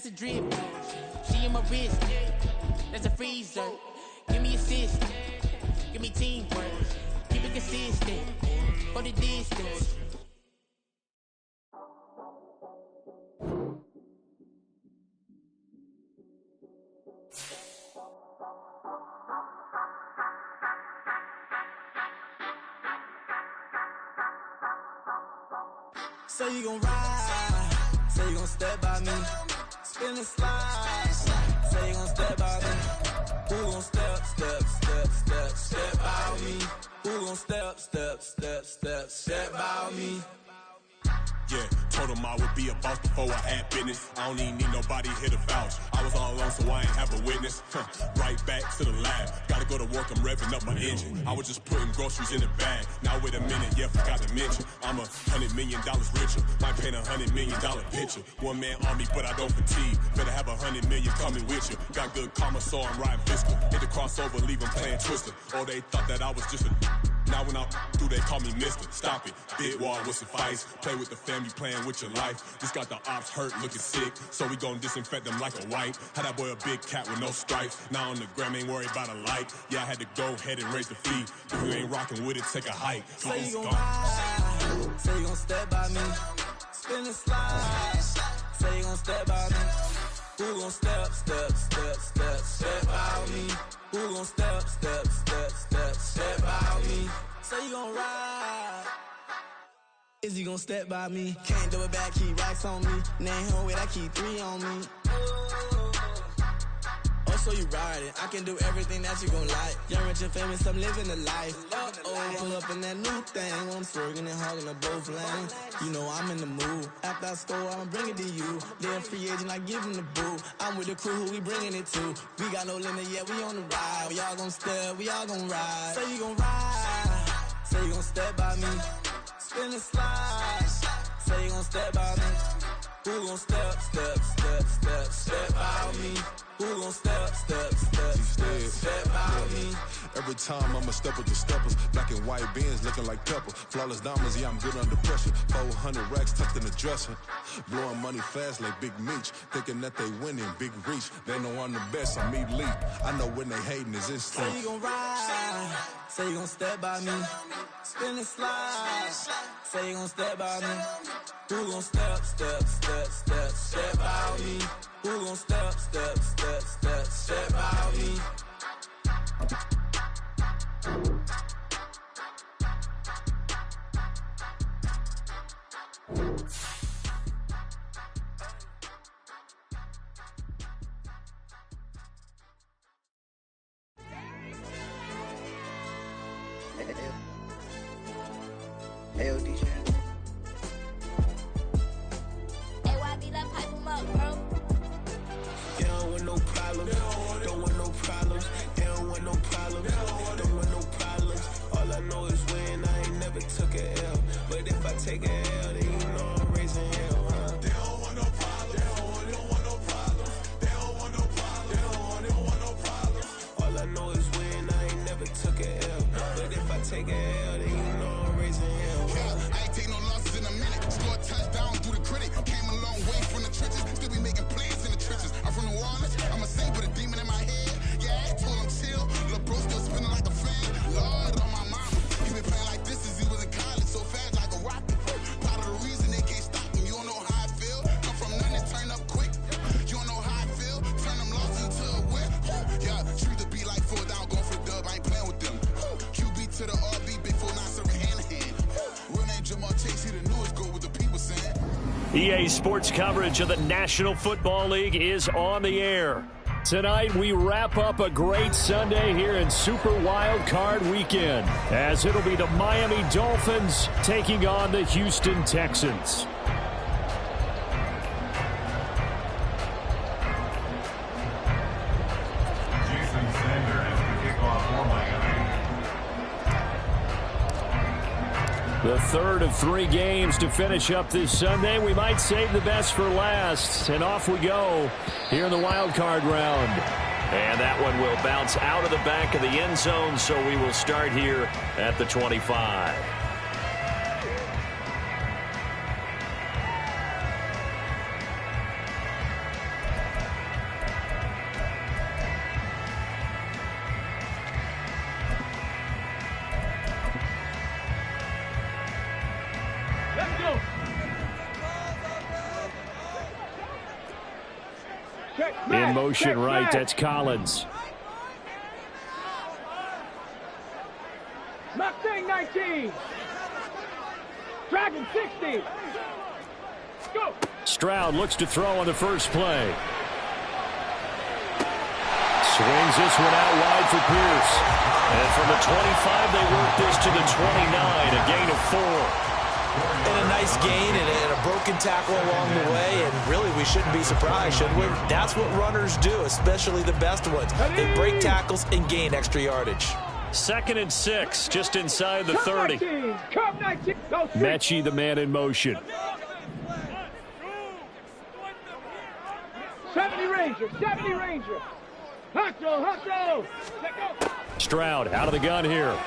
That's a drip. She in my wrist. That's a freezer. Give me assist. Give me teamwork. Keep it consistent. For the distance. Say you gon' ride, say you gon' step by me, spin and slide, say you gon' step by me, who gon' step by me, who gon' step by me. Yeah, told him I would be a boss before I had business. I don't even need nobody here to vouch. I was all alone, so I ain't have a witness. Right back to the lab. Gotta go to work, I'm revving up my engine. I was just putting groceries in the bag. Now wait a minute, yeah, forgot to mention. I'm $100 million richer. Might paint $100 million picture. One man on me, but I don't fatigue. Better have 100 million coming with you. Got good karma, so I'm riding fiscal. Hit the crossover, leave 'em playing Twister. Oh, they thought that I was just a... Now when I do, they call me mister. Stop it. Big wall will suffice. Play with the family, playing with your life. Just got the ops hurt, looking sick. So we gon' disinfect them like a wipe. Had that boy a big cat with no stripes. Now on the gram, ain't worried about a light. Yeah, I had to go ahead and raise the fee. If you ain't rocking with it, take a hike. Say you gon' ride. Say you gon' step by me. Spin and slide. Say you gon' step by me. Who gon' step by me? Who gon' step by me? Say you gon' ride. Is he gon' step by me? Can't do it back, keep racks on me. Name him with, I keep 3 on me. Oh, so you riding. I can do everything that you gon' like. Young, rich, and famous, I'm living the life. Oh, pull up in that new thing. When I'm swerving and hogging up both lanes. You know I'm in the mood. After I score, I'ma bring it to you. Then free agent, I give him the boo. I'm with the crew, who we bringing it to. We got no limit, yeah, we on the ride. We all gon' step, we all gon' ride. Say you gon' ride. Say you gon' step by me. Spin and slide. Say you gon' step by me. Who gon' step by me? Who gon' step by me? Every time I'ma step with the steppers. Black and white beans looking like pepper. Flawless diamonds, yeah, I'm good under pressure. 400 racks tucked in the dresser. Blowing money fast like Big Meech. Thinking that they winning, big reach. They know I'm the best, I'm elite. I know when they hating is instinct. Say you gon' ride. Say you gon' step by me. Spin and slide. Say you gon' step by me. Who gon' step by me? Who gon' step by me? Hey, yo, DJ. Hey, YB, that pipe him up, bro. You don't want no problems. Don't want no problems. You don't want no problems. Don't want no problems. All I know is win. I ain't never took a L. But if I take a L, then you know I'm raising hell, huh? They don't want no problems. They don't want no problems. They don't want no problems. They don't want no problems. All I know is win. I ain't never took a L. But if I take a L, then you know I'm raising hell, huh? Yeah, I ain't take no losses in a minute. Score a touchdown through the critic. Came a long way from the trenches. Still be making plays in the trenches. I'm from New Orleans. I'm a saint with a demon in my head. Yeah, I told him chill. Lil' bro still spinning like a fan. Lord on my mama. He been playing like this since he was in college. So fast like a rocket. Part of the reason they can't stop him. You don't know how I feel. Come from nothing and turn up quick. You don't know how I feel. Turn them losses into a win. Yeah, treat the beat like 4 down. Going for the dub. I ain't playing with them. QB to the RB. Big 4 9 serving hand to hand. Real name Jamal Chase. He the newest goal with the people saying. EA Sports coverage of the National Football League is on the air. Tonight, we wrap up a great Sunday here in Super Wildcard Weekend, as it'll be the Miami Dolphins taking on the Houston Texans. The third of 3 games to finish up this Sunday. We might save the best for last. And off we go here in the wild card round. And that one will bounce out of the back of the end zone, so we will start here at the 25. In motion right, that's Collins. Mustang 19. Dragon 60. Go. Stroud looks to throw on the first play. Swings this one out wide for Pierce. And from the 25, they work this to the 29, a gain of 4. And a nice gain and a broken tackle along the way, and really we shouldn't be surprised, should we? That's what runners do, especially the best ones. They break tackles and gain extra yardage. 2nd and 6, just inside the 30. Mechie, the man in motion. 70 Ranger. Hustle. Stroud out of the gun here.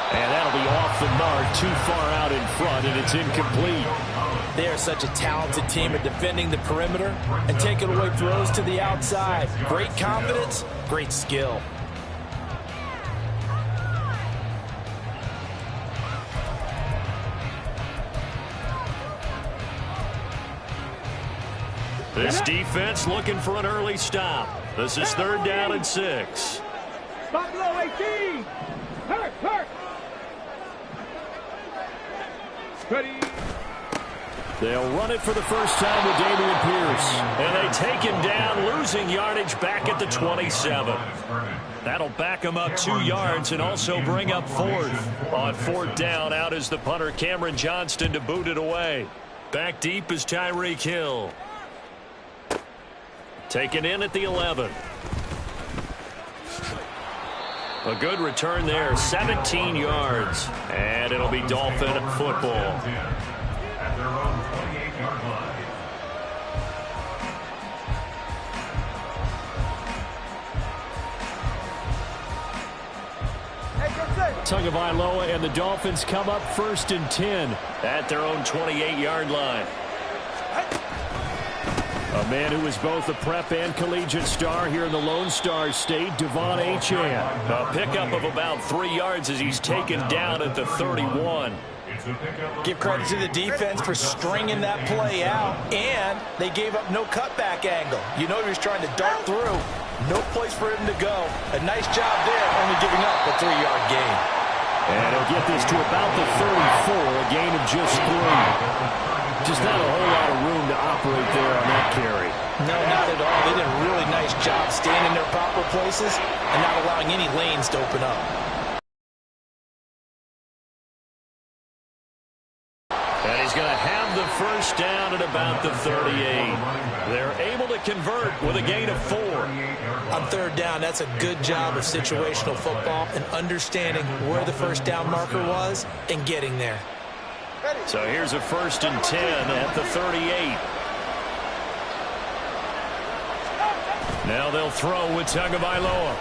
And that'll be off the mark, too far out in front, and it's incomplete. They are such a talented team at defending the perimeter and taking away throws to the outside. Great confidence, great skill. This defense looking for an early stop. This is 3rd down and 6. Buffalo 18. Hurt. Ready. They'll run it for the first time with Dameon Pierce. And they take him down, losing yardage back at the 27. That'll back him up 2 yards and also bring up 4th. On 4th down, out is the punter Cameron Johnston to boot it away. Back deep is Tyreek Hill. Taken in at the 11. A good return there, 17 yards. And it'll be Dolphin football. Tagovailoa and the Dolphins come up 1st and 10 at their own 28-yard line. A man who is both a prep and collegiate star here in the Lone Star State, Devon Achane. A pickup of about 3 yards as he's taken down at the 31. Give credit to the defense for stringing that play out, and they gave up no cutback angle. You know he was trying to dart through. No place for him to go. A nice job there, only giving up a 3-yard gain. And he'll get this to about the 34, a gain of just 3. Just not a whole lot of room to operate there on that carry. No, not at all. They did a really nice job staying in their proper places and not allowing any lanes to open up. And he's going to have the first down at about the 38. They're able to convert with a gain of 4. On 3rd down, that's a good job of situational football and understanding where the first down marker was and getting there. So here's a 1st and 10 at the 38. Now they'll throw with Tagovailoa.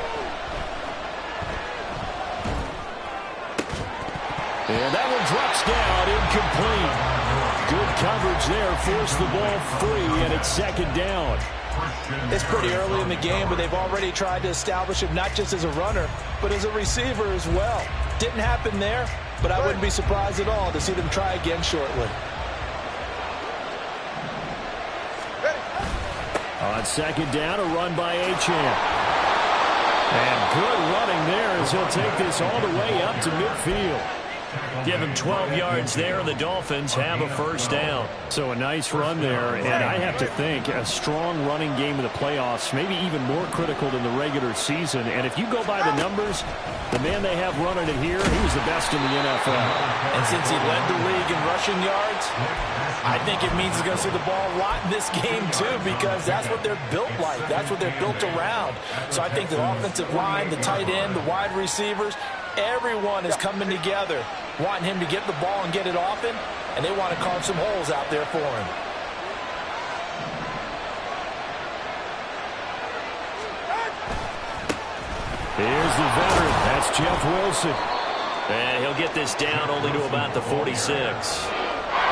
And that one drops down, incomplete. Good coverage there, forced the ball free, and it's 2nd down. It's pretty early in the game, but they've already tried to establish him not just as a runner, but as a receiver as well. Didn't happen there, but I wouldn't be surprised at all to see them try again shortly. On 2nd down, a run by Achane. And good running there as he'll take this all the way up to midfield. Give him 12 yards there, and the Dolphins have a first down. So a nice run there, and I have to think a strong running game in the playoffs, maybe even more critical than the regular season. And if you go by the numbers, the man they have running it here, he was the best in the NFL. And since he led the league in rushing yards, I think it means he's going to see the ball a lot in this game, too, because that's what they're built like. That's what they're built around. So I think the offensive line, the tight end, the wide receivers, everyone is coming together, wanting him to get the ball and get it often, and they want to carve some holes out there for him. Here's the veteran. That's Jeff Wilson. And he'll get this down only to about the 46.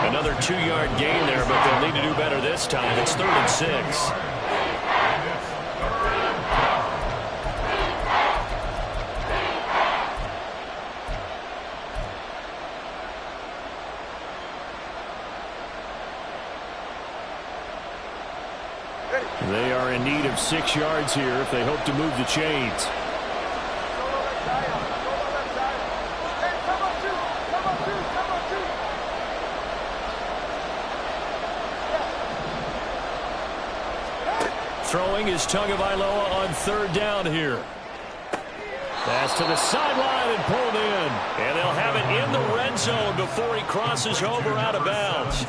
Another 2-yard gain there, but they'll need to do better this time. It's 3rd and 6. of 6 yards here if they hope to move the chains. Throwing is Tagovailoa on 3rd down here. Pass to the sideline and pulled in. And they'll have it in the red zone before he crosses over out of bounds.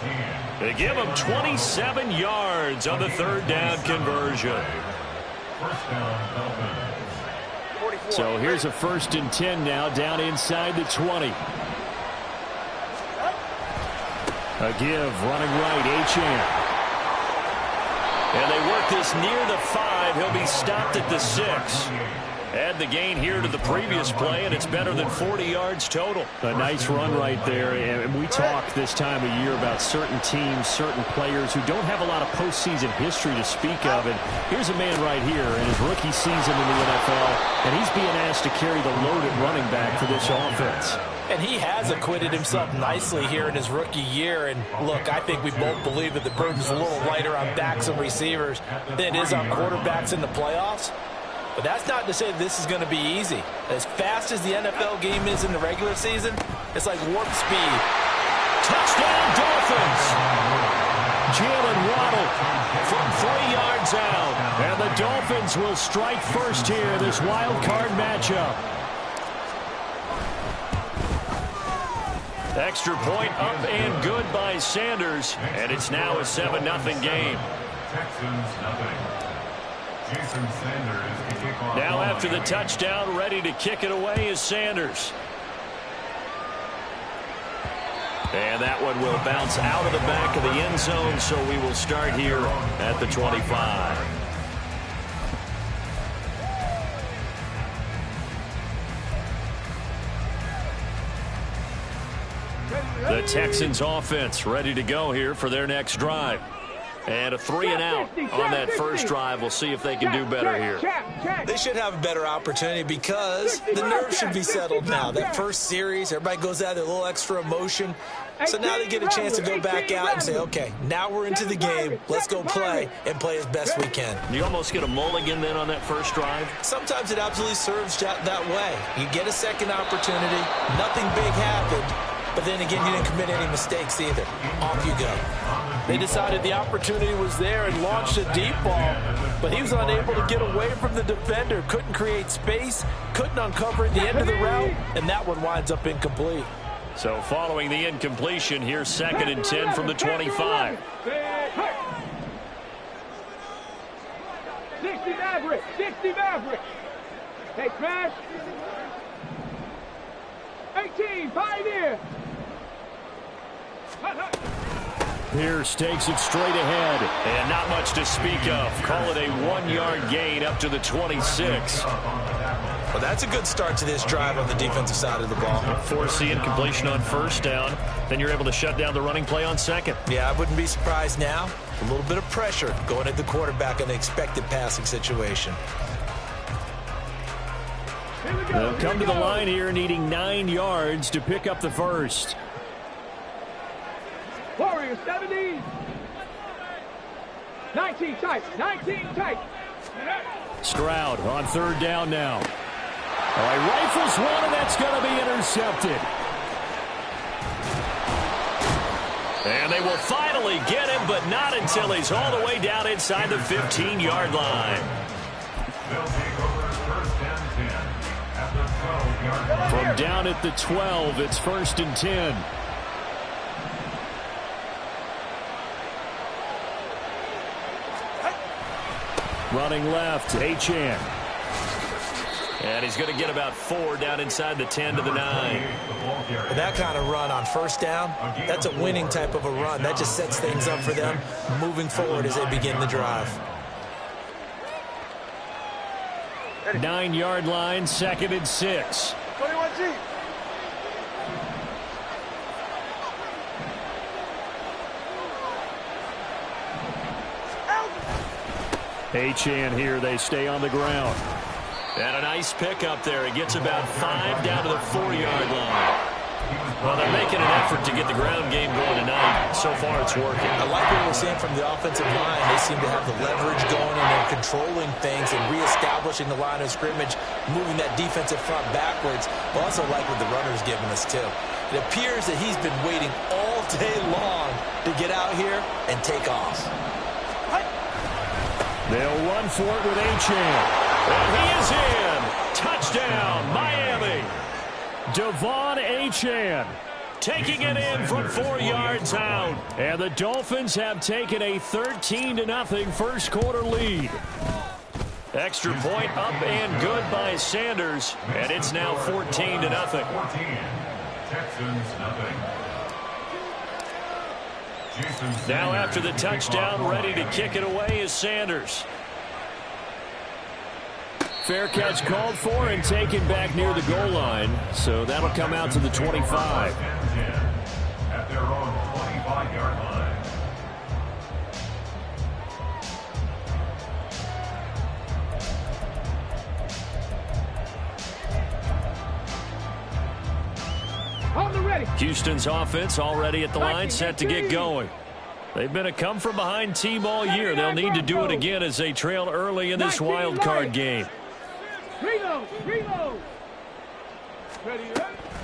They give him 27 yards on the 3rd down conversion. So here's a 1st and 10 now down inside the 20. A give running right, Achane. And they work this near the 5. He'll be stopped at the 6. Add the gain here to the previous play, and it's better than 40 yards total. A nice run right there. And we talk this time of year about certain teams, certain players who don't have a lot of postseason history to speak of. And here's a man right here in his rookie season in the NFL, and he's being asked to carry the load at running back for this offense. And he has acquitted himself nicely here in his rookie year. And look, I think we both believe that the burden's a little lighter on backs and receivers than it is on quarterbacks in the playoffs. But that's not to say that this is going to be easy. As fast as the NFL game is in the regular season, it's like warp speed. Touchdown, Dolphins! Jalen Waddle from 3 yards out. And the Dolphins will strike first here in this wild card matchup. Extra point up and good by Sanders. And it's now a 7-0 game. Texans nothing. Jason Sanders to kick off. Now after the touchdown, ready to kick it away is Sanders. And that one will bounce out of the back of the end zone, so we will start here at the 25. The Texans offense ready to go here for their next drive. And a 3-and-out on that first drive. We'll see if they can do better here. They should have a better opportunity because the nerves should be settled now. That first series, everybody goes out with a little extra emotion. So now they get a chance to go back out and say, okay, now we're into the game. Let's go play and play as best we can. You almost get a mulligan then on that first drive? Sometimes it absolutely serves that way. You get a second opportunity. Nothing big happened. But then again, you didn't commit any mistakes either. Off you go. They decided the opportunity was there and launched a deep ball, but he was unable to get away from the defender. Couldn't create space, couldn't uncover at the end of the route, and that one winds up incomplete. So following the incompletion, here's 2nd and 10 from the 25. 60 Maverick, 60 Maverick. Hey, Crash. 18, Pioneer. Pierce takes it straight ahead, and not much to speak of. Call it a 1-yard gain up to the 26. Well, that's a good start to this drive on the defensive side of the ball. Force the incompletion on first down. Then you're able to shut down the running play on second. Yeah, I wouldn't be surprised now. A little bit of pressure going at the quarterback in an expected passing situation. They'll come to the line here needing 9 yards to pick up the first. Warriors 70. 19 tight. 19 tight. Stroud on 3rd down now. All right, rifles one, and that's going to be intercepted. And they will finally get him, but not until he's all the way down inside the 15-yard line. They'll take over 1st and 10 at the 12-yard line. From down at the 12, it's 1st and 10. Running left, Achane. And he's going to get about 4 down inside the 10 to the 9. That kind of run on first down, that's a winning type of a run. That just sets things up for them moving forward as they begin the drive. 9-yard line, 2nd and 6. 21G. Achane here, they stay on the ground. And a nice pick up there. It gets about 5 down to the 4-yard line. Well, they're making an effort to get the ground game going tonight. So far, it's working. I like what we're seeing from the offensive line. They seem to have the leverage going, and they're controlling things and reestablishing the line of scrimmage, moving that defensive front backwards. I also like what the runner's giving us, too. It appears that he's been waiting all day long to get out here and take off. They'll run for it with Achane. And he is in. Touchdown, Miami. Devon Achane taking it in from 4 yards out. And the Dolphins have taken a 13-0 first quarter lead. Extra point up and good by Sanders. And it's now 14-0. 14. Texans, nothing. Now after the touchdown, ready to kick it away is Sanders. Fair catch called for and taken back near the goal line. So that'll come out to the 25. At their own 25-yard line. On the ready. Houston's offense already at the line, set to get going. They've been a come-from-behind team all year. They'll need to do it again as they trail early in this wild card game. Reload. Ready.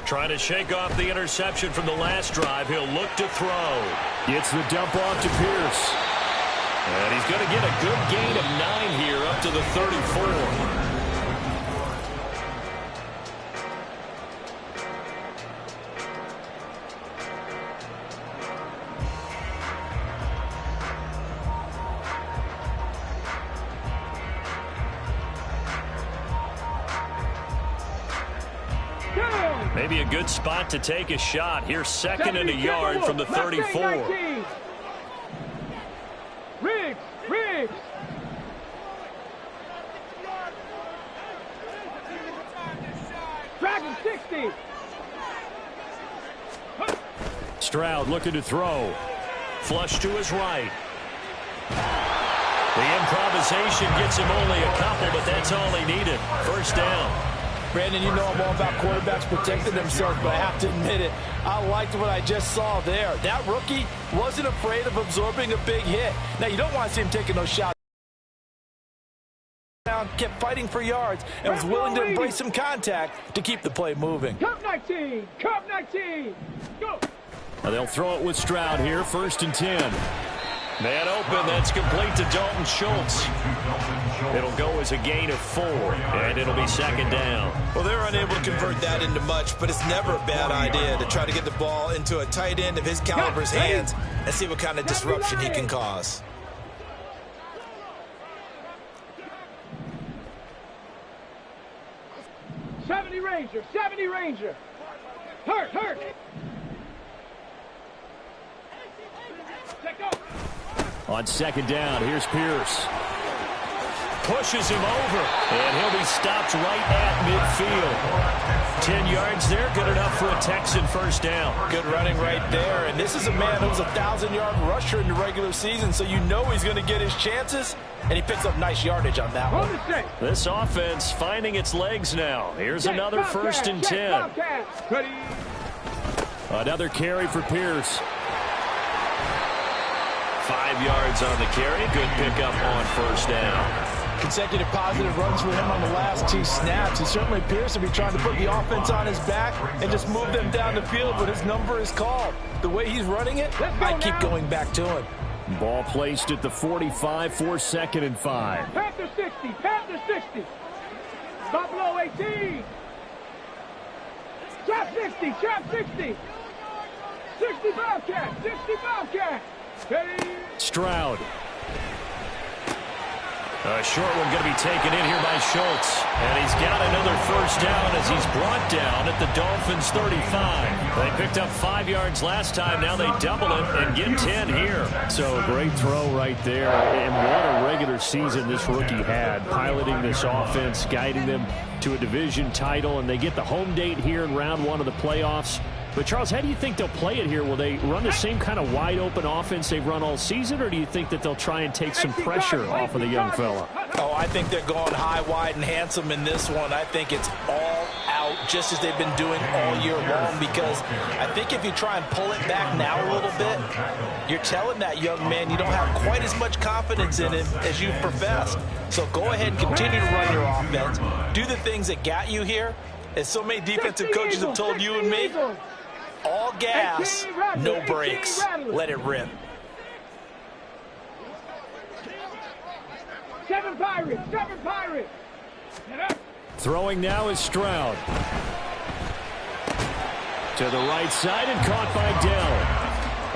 Trying to shake off the interception from the last drive. He'll look to throw. Gets the dump off to Pierce. And he's going to get a good gain of 9 here up to the 34. Maybe a good spot to take a shot. Here's second and a yard from the 34. Riggs. Dragon 60. Stroud looking to throw. Flush to his right. The improvisation gets him only a couple, but that's all he needed. First down. Brandon, you know I'm all about quarterbacks protecting themselves, but I have to admit it, I liked what I just saw there. That rookie wasn't afraid of absorbing a big hit. Now, you don't want to see him taking those shots. Kept fighting for yards and was willing to embrace some contact to keep the play moving. Cup 19. Go. Now they'll throw it with Stroud here, 1st and 10. Man open, that's complete to Dalton Schultz. It'll go as a gain of 4, and it'll be second down. Well, they're unable to convert that into much, but it's never a bad idea to try to get the ball into a tight end of his caliber's hands and see what kind of disruption he can cause. '70 Ranger. Hurt. Check up. On second down, here's Pierce. Pushes him over, and he'll be stopped right at midfield. 10 yards there, good enough for a Texan first down. Good running right there, and this is a man who's a 1,000-yard rusher in the regular season, so you know he's going to get his chances, and he picks up nice yardage on that one. This offense finding its legs now. Here's another 1st and 10. Another carry for Pierce. 5 yards on the carry. Good pickup on first down. Consecutive positive runs for him on the last 2 snaps. He certainly appears to be trying to put the offense on his back and just move them down the field, but his number is called. The way he's running it, I keep going back to him. Ball placed at the 45 for 2nd and 5. Panther 60. Buffalo 18. Trap 60. 60 Bobcat. Stroud. A short one going to be taken in here by Schultz. And he's got another first down as he's brought down at the Dolphins 35. They picked up 5 yards last time. Now they double it and get 10 here. So great throw right there. And what a regular season this rookie had, piloting this offense, guiding them to a division title. And they get the home date here in round 1 of the playoffs. But, Charles, how do you think they'll play it here? Will they run the same kind of wide-open offense they've run all season, or do you think that they'll try and take some pressure off of the young fella? Oh, I think they're going high, wide, and handsome in this one. I think it's all out ball just as they've been doing all year long, because I think if you try and pull it back now a little bit, you're telling that young man you don't have quite as much confidence in him as you've professed. So go ahead and continue to run your offense. Do the things that got you here. As so many defensive coaches have told you and me, all gas, no brakes. Let it rip. 7 Pirates, 7 Pirates. Throwing now is Stroud. To the right side and caught by Dell.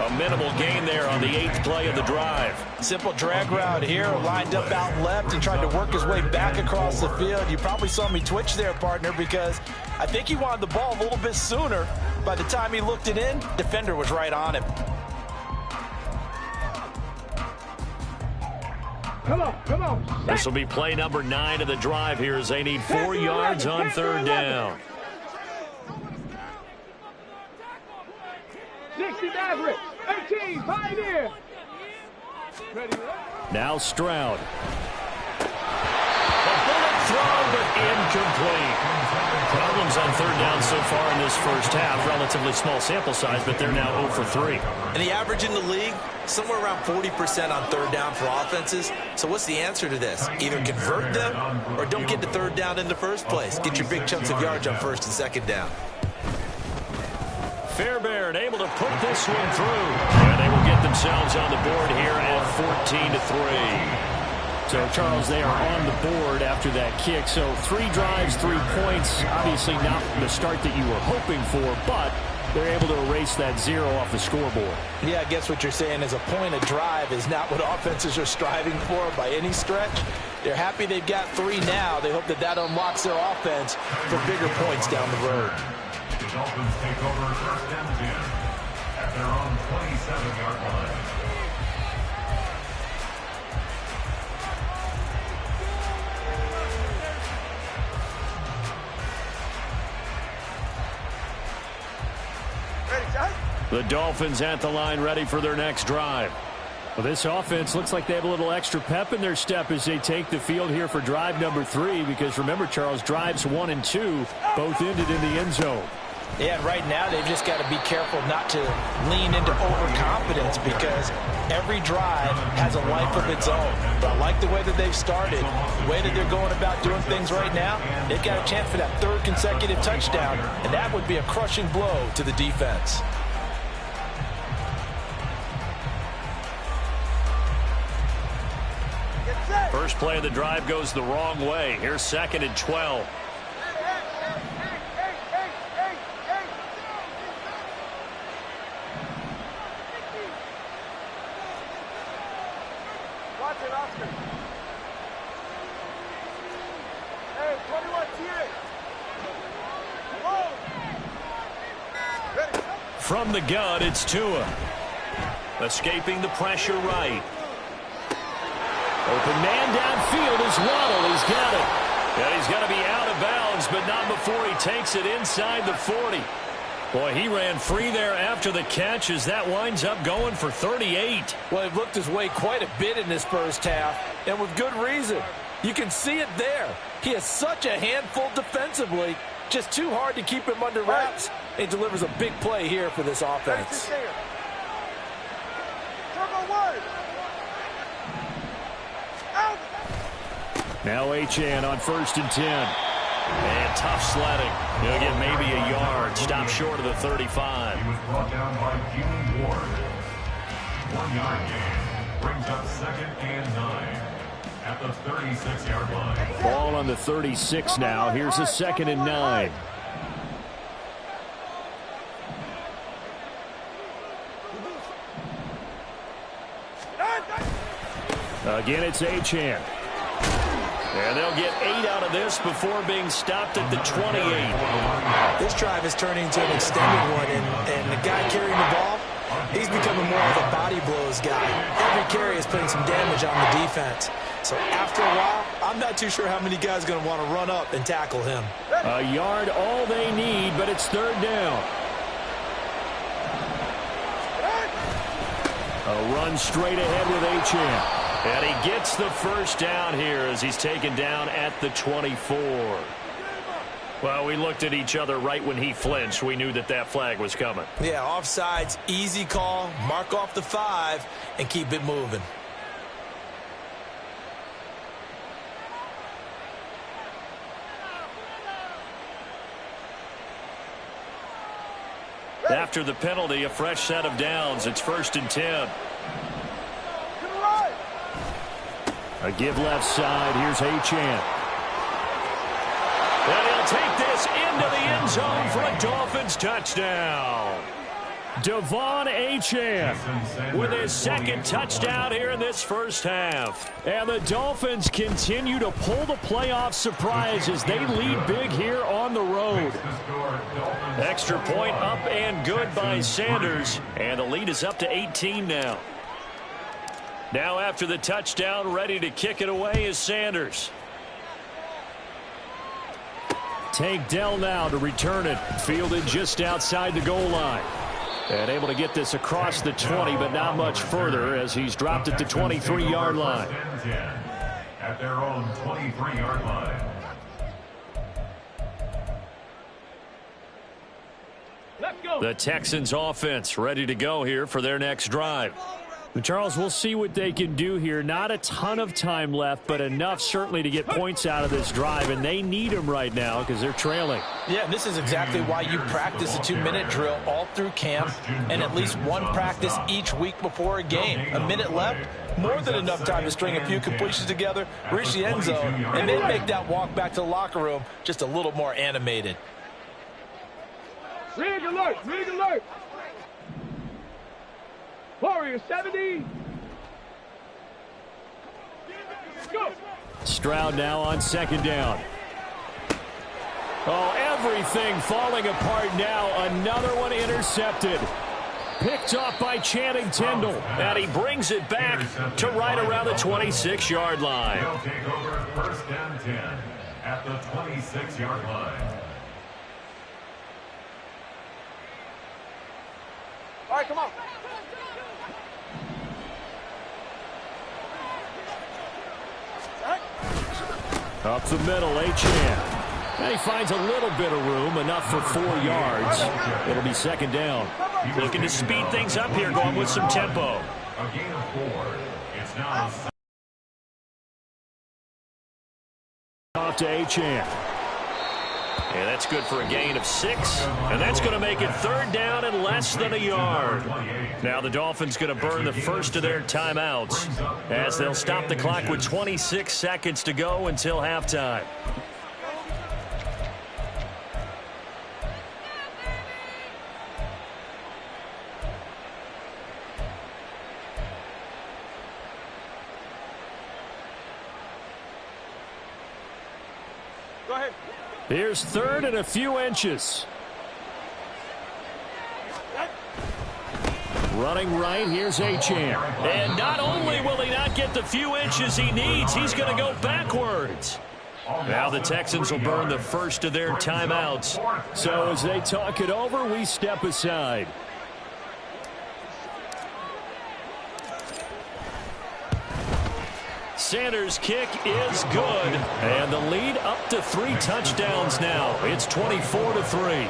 A minimal gain there on the 8th play of the drive. Simple drag route here, lined up out left and tried to work his way back across the field. You probably saw me twitch there, partner, because I think he wanted the ball a little bit sooner. By the time he looked it in, defender was right on him. Come on, come on. This will be play number 9 of the drive here as they need 4 yards on 3rd down. 60 Maverick, 18 Pioneer. Now Stroud. A bullet throw, but incomplete. Problems on 3rd down so far in this first half. Relatively small sample size, but they're now 0 for 3. And the average in the league, somewhere around 40% on 3rd down for offenses. So what's the answer to this? Either convert them or don't get to 3rd down in the first place. Get your big chunks of yards on 1st and 2nd down. Fairbairn able to put this one through. And they will get themselves on the board here at 14-3. So, Charles, they are on the board after that kick. So 3 drives, 3 points. Obviously not the start that you were hoping for, but they're able to erase that 0 off the scoreboard. Yeah, I guess what you're saying is a point a drive is not what offenses are striving for by any stretch. They're happy they've got 3 now. They hope that that unlocks their offense for bigger points down the road. The Dolphins take over 1st and 10 at their own 27-yard line. The Dolphins at the line ready for their next drive. Well, this offense looks like they have a little extra pep in their step as they take the field here for drive number 3, because remember, Charles, drives 1 and 2 both ended in the end zone. Yeah, right now they've just got to be careful not to lean into overconfidence, because every drive has a life of its own. But I like the way that they've started, the way that they're going about doing things right now. They've got a chance for that 3rd consecutive touchdown, and that would be a crushing blow to the defense. First play of the drive goes the wrong way. Here's 2nd and 12. From the gun, it's Tua. Escaping the pressure right. Open man downfield is Waddle. He's got it. And he's going to be out of bounds, but not before he takes it inside the 40. Boy, he ran free there after the catch as that winds up going for 38. Well, he looked his way quite a bit in this first half, and with good reason. You can see it there. He has such a handful defensively. Just too hard to keep him under wraps. He delivers a big play here for this offense. Now Achane on 1st and 10. And tough sledding. He'll get maybe a yard. Stop short of the 35. He was brought down by Jimmy Ward. 1-yard gain brings up 2nd and 9 at the 36-yard line. Ball on the 36 now. Here's a 2nd and 9. Again, it's Achane. And they'll get 8 out of this before being stopped at the 28. This drive is turning into an extended one, and the guy carrying the ball, he's becoming more of a body blows guy. Every carry is putting some damage on the defense. So after a while, I'm not too sure how many guys are going to want to run up and tackle him. A yard all they need, but it's 3rd down. A run straight ahead with Achane. And he gets the first down here as he's taken down at the 24. Well, we looked at each other right when he flinched. We knew that that flag was coming. Yeah, offsides, easy call. Mark off the 5 and keep it moving. After the penalty, a fresh set of downs. It's 1st and 10. A give left side. Here's Achane. And he'll take this into the end zone for a Dolphins touchdown. Devon Achane with his 2nd touchdown here in this first half. And the Dolphins continue to pull the playoff surprise as they lead big here on the road. Extra point up and good by Sanders. And the lead is up to 18 now. Now after the touchdown, ready to kick it away is Sanders. Tank Dell now to return it. Fielded just outside the goal line. And able to get this across the 20, but not much further as he's dropped it to 23-yard line. At their own 23-yard line. Let's go. The Texans offense ready to go here for their next drive. Charles, we'll see what they can do here. Not a ton of time left, but enough certainly to get points out of this drive, and they need them right now because they're trailing. Yeah, this is exactly why you practice a 2-minute drill all through camp and at least one practice each week before a game. A minute left, more than enough time to string a few completions together, reach the end zone, and then make that walk back to the locker room just a little more animated. Rig alert! Rig alert! Warrior 70. Go. Stroud now on 2nd down. Oh, everything falling apart now. Another one intercepted. Picked off by Channing Tindall. And he brings it back to right around the 26-yard line. They'll take over 1st and 10 at the 26-yard line. All right, come on. Up the middle, Achane. And he finds a little bit of room, enough for 4 yards. It'll be 2nd down. Looking to speed things up here, going with some tempo. A gain of 4. It's now Off to Achane. And that's good for a gain of 6. And that's going to make it 3rd down and less than a yard. Now the Dolphins going to burn the first of their timeouts as they'll stop the clock with 26 seconds to go until halftime. Go ahead. Here's 3rd and a few inches. Running right, here's Achane. And not only will he not get the few inches he needs, he's going to go backwards. Now the Texans will burn the first of their timeouts. So as they talk it over, we step aside. Sanders' kick is good, and the lead up to 3 touchdowns now. It's 24-3.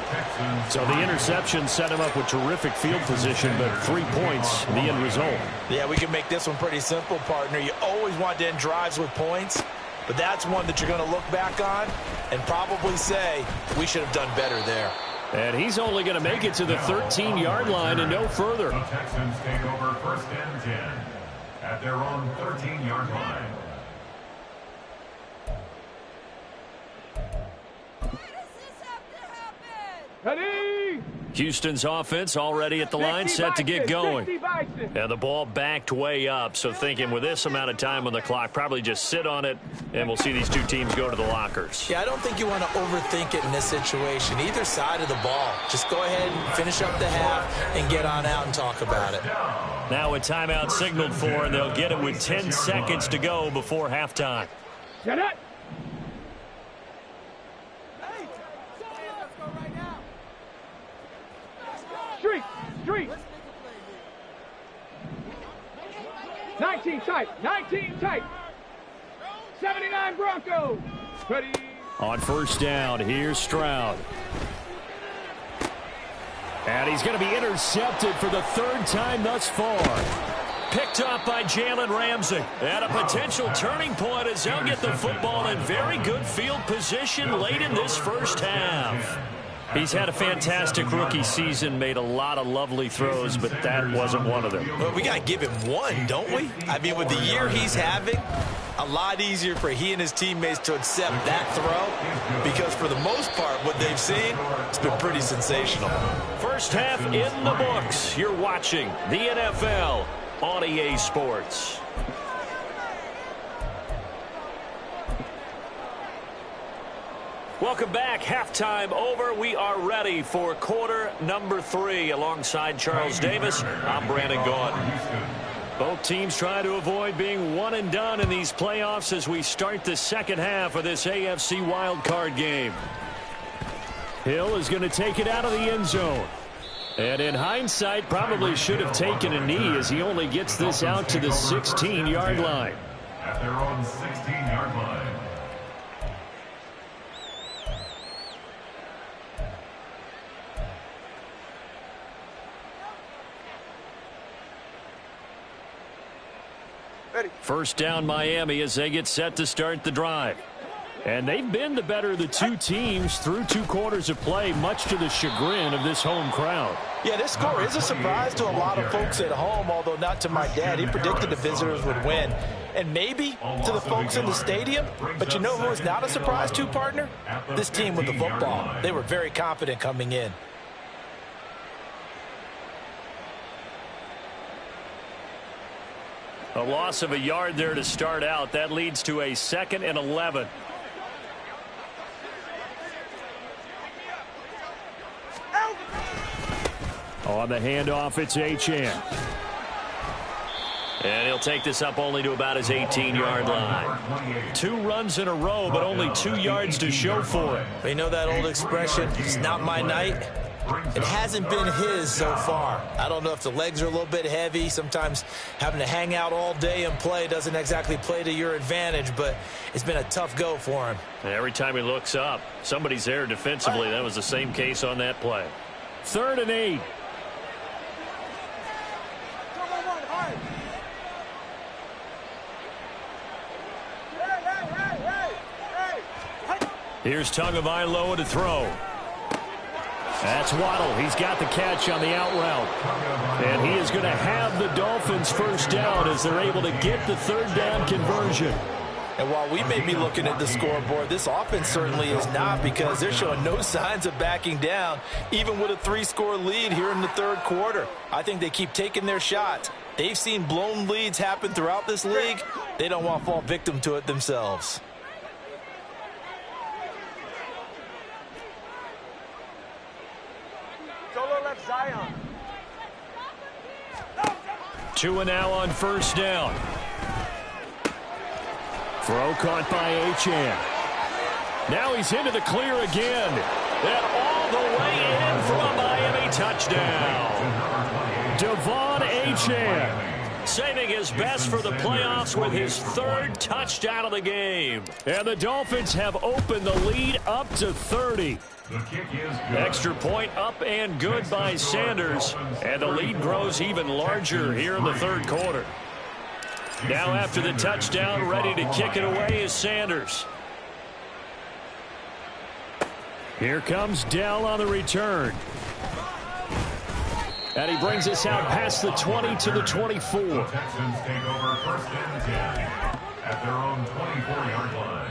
So the interception set him up with terrific field position, but 3 points, the end result. Yeah, we can make this one pretty simple, partner. You always want to end drives with points, but that's one that you're going to look back on and probably say, we should have done better there. And he's only going to make it to the 13-yard line and no further. The Texans take over 1st and 10 at their own 13-yard line. Ready? Houston's offense already at the line, set to get going. And the ball backed way up, so thinking with this amount of time on the clock, probably just sit on it, and we'll see these two teams go to the lockers. Yeah, I don't think you want to overthink it in this situation. Either side of the ball. Just go ahead and finish up the half and get on out and talk about it. Now a timeout signaled for, and they'll get it with 10 seconds to go before halftime. Get it. Street. 19 tight. 19 tight. 79 Broncos. Ready. On first down, here's Stroud. And he's going to be intercepted for the third time thus far. Picked up by Jalen Ramsey. And a potential turning point as they'll get the football in very good field position late in this first half. He's had a fantastic rookie season, made a lot of lovely throws, but that wasn't one of them. Well, we got to give him one, don't we? I mean, with the year he's having, a lot easier for he and his teammates to accept that throw because for the most part, what they've seen, it's been pretty sensational. First half in the books. You're watching the NFL on EA Sports. Welcome back. Halftime over. We are ready for quarter number 3. Alongside Charles Davis, I'm Brandon Gaudin. Both teams try to avoid being one and done in these playoffs as we start the second half of this AFC wildcard game. Hill is going to take it out of the end zone. And in hindsight, probably should have taken a knee as he only gets this out to the 16-yard line. At their own 16-yard line. First down Miami as they get set to start the drive. And they've been the better of the two teams through 2 quarters of play, much to the chagrin of this home crowd. Yeah, this score is a surprise to a lot of folks at home, although not to my dad. He predicted the visitors would win. And maybe to the folks in the stadium. But you know who is not a surprise to, partner? This team with the football. They were very confident coming in. A loss of a yard there to start out. That leads to a 2nd and 11. On the handoff, it's Achane. And he'll take this up only to about his 18-yard line. 2 runs in a row, but only 2 yards to show for it. You know that old expression, it's not my night? It hasn't been his so far. I don't know if the legs are a little bit heavy. Sometimes having to hang out all day and play doesn't exactly play to your advantage, but it's been a tough go for him. And every time he looks up, somebody's there defensively. That was the same case on that play. 3rd and 8. Here's Tagovailoa to throw. That's Waddle. He's got the catch on the out route. And he is going to have the Dolphins first down as they're able to get the 3rd down conversion. And while we may be looking at the scoreboard, this offense certainly is not because they're showing no signs of backing down, even with a 3-score lead here in the 3rd quarter. I think they keep taking their shots. They've seen blown leads happen throughout this league. They don't want to fall victim to it themselves. Zion. 2 and now on first down. Throw caught by Achane. Now he's into the clear again. And all the way in for a Miami touchdown. Devon Achane saving his best for the playoffs with his 3rd touchdown of the game. And the Dolphins have opened the lead up to 30. The kick is good. Extra point up and good by Sanders. And the lead grows even larger here in the 3rd quarter. Now after the touchdown, ready to kick it away is Sanders. Here comes Dell on the return. And he brings us out past the 20 to the 24. The Texans take over 1st and 10 at their own 24-yard line.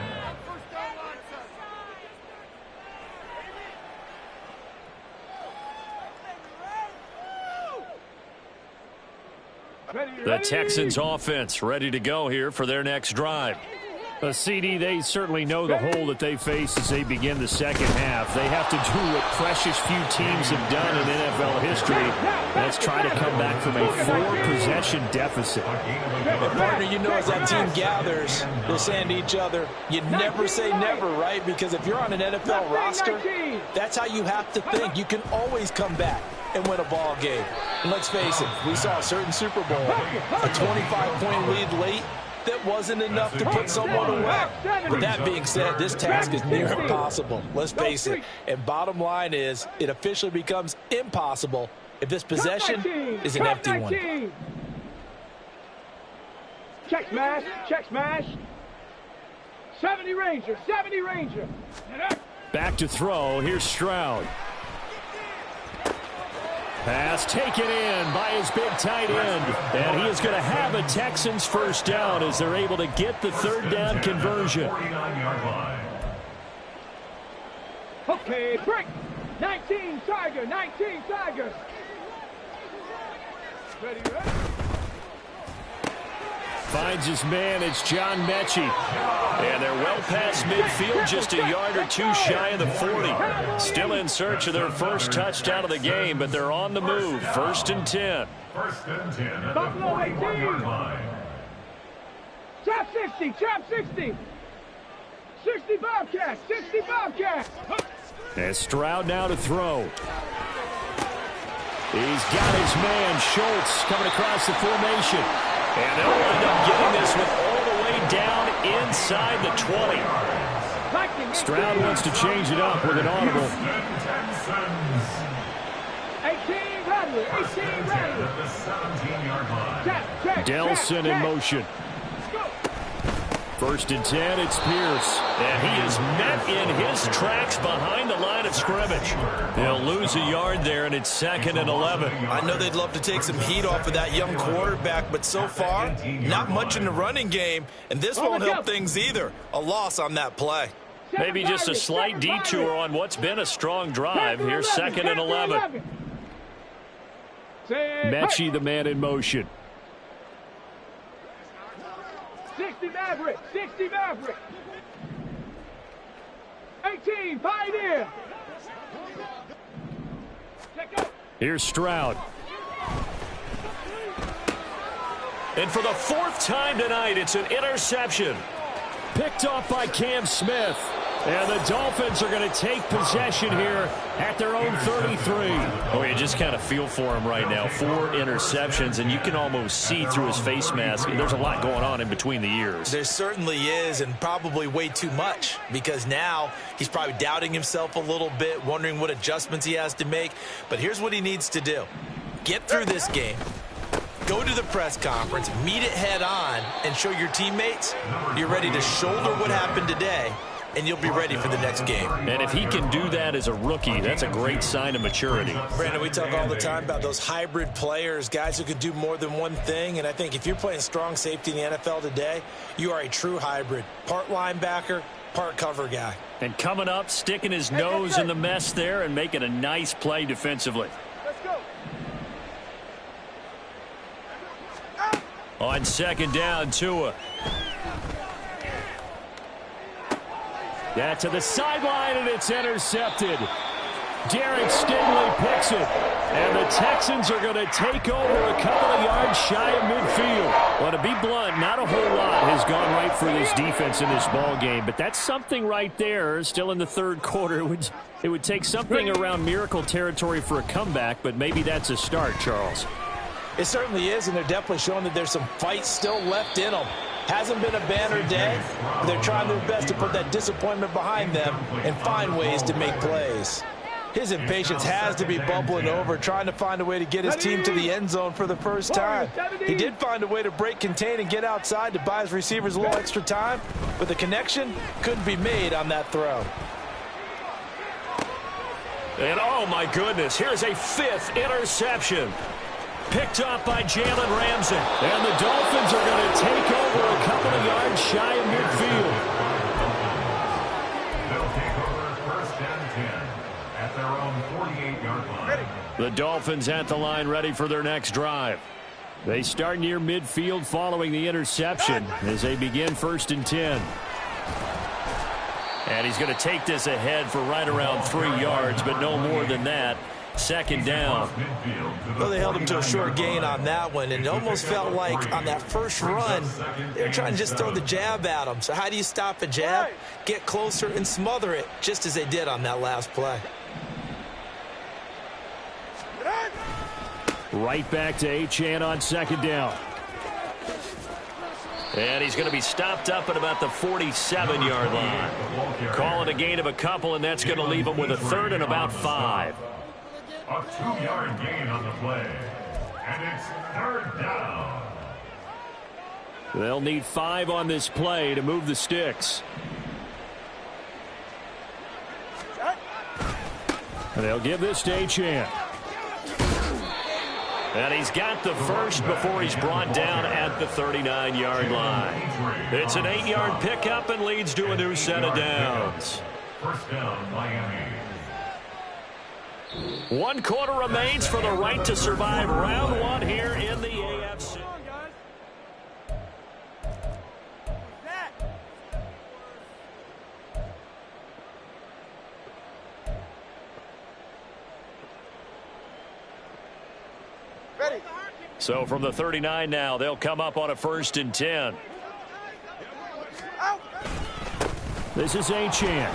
The Texans offense ready to go here for their next drive. A CD, they certainly know the hole that they face as they begin the second half. They have to do what precious few teams have done in NFL history. Let's try to come back from a 4-possession deficit. And partner, you know as that team gathers, they're saying to each other, you never say never, right? Because if you're on an NFL roster, that's how you have to think. You can always come back and win a ball game. And let's face it, we saw a certain Super Bowl, a 25-point lead late, that wasn't enough to put someone away. With that being said, this task is near impossible. Let's face it. And bottom line is, it officially becomes impossible if this possession is an empty one. Check smash, check smash. 70 Ranger, 70 Ranger. Back to throw. Here's Stroud. Pass taken in by his big tight end. And he is going to have a Texans first down as they're able to get the third down conversion. Okay, break. 19 Tiger, 19 Tigers. Ready, ready. Finds his man. It's John Mechie. And they're well past midfield, just a yard or two shy of the 40. Still in search of their first touchdown of the game, but they're on the move. 1st and 10. First and 10 at the Buffalo 18. 4-yard line. Trap 60, trap 60. 60 Bobcats, 60 Bobcats. And Stroud now to throw. He's got his man, Schultz, coming across the formation. And they'll end up getting this one all the way down inside the 20. Stroud wants to change it up with an audible. 18 Rattler, 18 Rattler. At the 17-yard line. Delson in motion. 1st and 10, it's Pierce. And he is met in his tracks behind the line of scrimmage. They'll lose a yard there, and it's 2nd and 11. I know they'd love to take some heat off of that young quarterback, but so far, not much in the running game, and this won't help things either. A loss on that play. Maybe just a slight detour on what's been a strong drive. Here's 2nd and 11. Mechie, the man in motion. 60 Maverick, 60 Maverick. 18 Pioneer. Here's Stroud. And for the 4th time tonight, it's an interception. Picked off by Cam Smith. And the Dolphins are going to take possession here at their own 33. Oh, you just kind of feel for him right now. 4 interceptions, and you can almost see through his face mask. There's a lot going on in between the ears. There certainly is, and probably way too much, because now he's probably doubting himself a little bit, wondering what adjustments he has to make. But here's what he needs to do. Get through this game. Go to the press conference, meet it head on, and show your teammates you're ready to shoulder what happened today, and you'll be ready for the next game. And if he can do that as a rookie, that's a great sign of maturity. Brandon, we talk all the time about those hybrid players, guys who could do more than one thing, and I think if you're playing strong safety in the NFL today, you are a true hybrid. Part linebacker, part cover guy. And coming up, sticking his nose in the mess there and making a nice play defensively. Let's go. On 2nd down, Tua. That to the sideline, and it's intercepted. Derek Stingley picks it. And the Texans are going to take over a couple of yards shy of midfield. Well, to be blunt, not a whole lot has gone right for this defense in this ball game, but that's something right there. Still in the 3rd quarter. It would take something around miracle territory for a comeback, but maybe that's a start, Charles. It certainly is, and they're definitely showing that there's some fight still left in them. Hasn't been a banner day. They're trying their best to put that disappointment behind them and find ways to make plays. His impatience has to be bubbling over, trying to find a way to get his team to the end zone for the first time. He did find a way to break contain and get outside to buy his receivers a little extra time, but the connection couldn't be made on that throw. And oh my goodness, here's a 5th interception. Picked up by Jalen Ramsey. And the Dolphins are going to take over a couple of yards shy of midfield. They'll take over 1st and 10 at their own 48-yard line. The Dolphins at the line ready for their next drive. They start near midfield following the interception as they begin 1st and 10. And he's going to take this ahead for right around 3 yards, but no more than that. 2nd down. Well, they held him to a short gain on that one, and it almost felt like on that first run, they were trying to just throw the jab at him. So how do you stop a jab? Get closer and smother it, just as they did on that last play. Right back to Achane on 2nd down. And he's going to be stopped up at about the 47-yard line. Calling a gain of a couple, and that's going to leave him with a third and about 5. A 2-yard gain on the play. And it's third down. They'll need 5 on this play to move the sticks. And they'll give this to Achane. And he's got the first before he's brought down at the 39-yard line. It's an 8-yard pickup and leads to a new set of downs. First down, Miami. 1 quarter remains for the right to survive round 1 here in the AFC. So from the 39 now, they'll come up on a 1st and 10. This is Achane.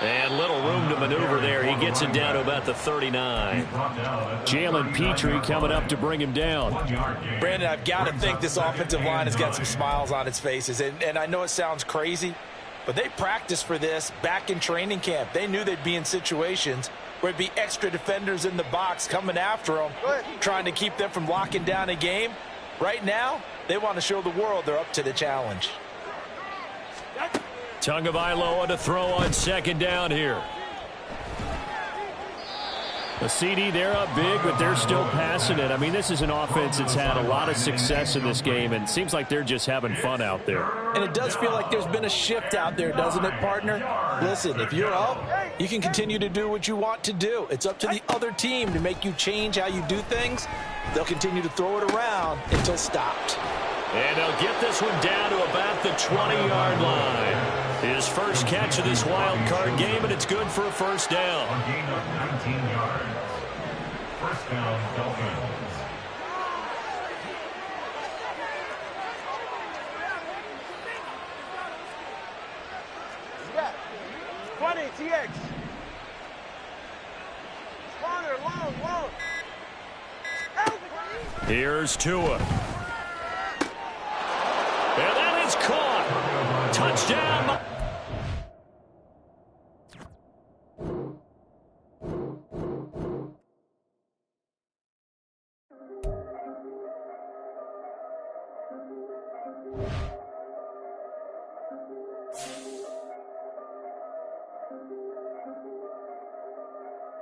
And little room to maneuver there. He gets it down to about the 39. Jalen Petrie coming up to bring him down. Brandon, I've got to think this offensive line has got some smiles on its faces. And I know it sounds crazy, but they practiced for this back in training camp. They knew they'd be in situations where it'd be extra defenders in the box coming after them, trying to keep them from locking down a game. Right now, they want to show the world they're up to the challenge. Tagovailoa to throw on 2nd down here. The CD, they're up big, but they're still passing it. I mean, this is an offense that's had a lot of success in this game, and it seems like they're just having fun out there. And it does feel like there's been a shift out there, doesn't it, partner? Listen, if you're up, you can continue to do what you want to do. It's up to the other team to make you change how you do things. They'll continue to throw it around until stopped. And they'll get this one down to about the 20-yard line. His first catch of this wild card game, and it's good for a 1st down. A gain of 19 yards. First down, Dolphins. Yeah. 20, TX. Longer, long. Here's Tua. And that is caught. Touchdown.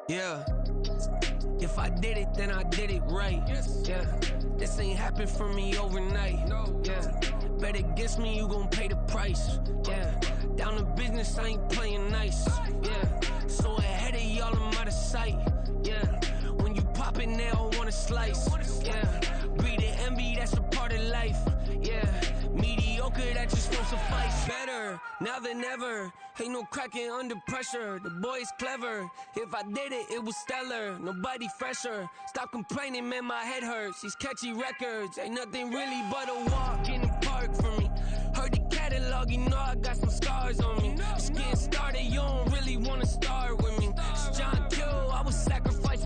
Yeah. If I did it, then I did it right. Yeah. This ain't happened for me overnight. Yeah. Bet against me, you gon' pay the price. Yeah. Down to business, I ain't playing nice. Yeah. So ahead of y'all, I'm out of sight. Yeah. When you pop it, they all wanna slice. Yeah. Greed and envy, that's a part of life. Yeah. Mediocre, that just won't suffice. Better now than ever. Ain't no cracking under pressure. The boy's clever. If I did it, it was stellar. Nobody fresher. Stop complaining, man, my head hurts. These catchy records ain't nothing really but a walk in the park for me. Heard the catalog, you know I got some scars on me. Just getting started, you don't really wanna start with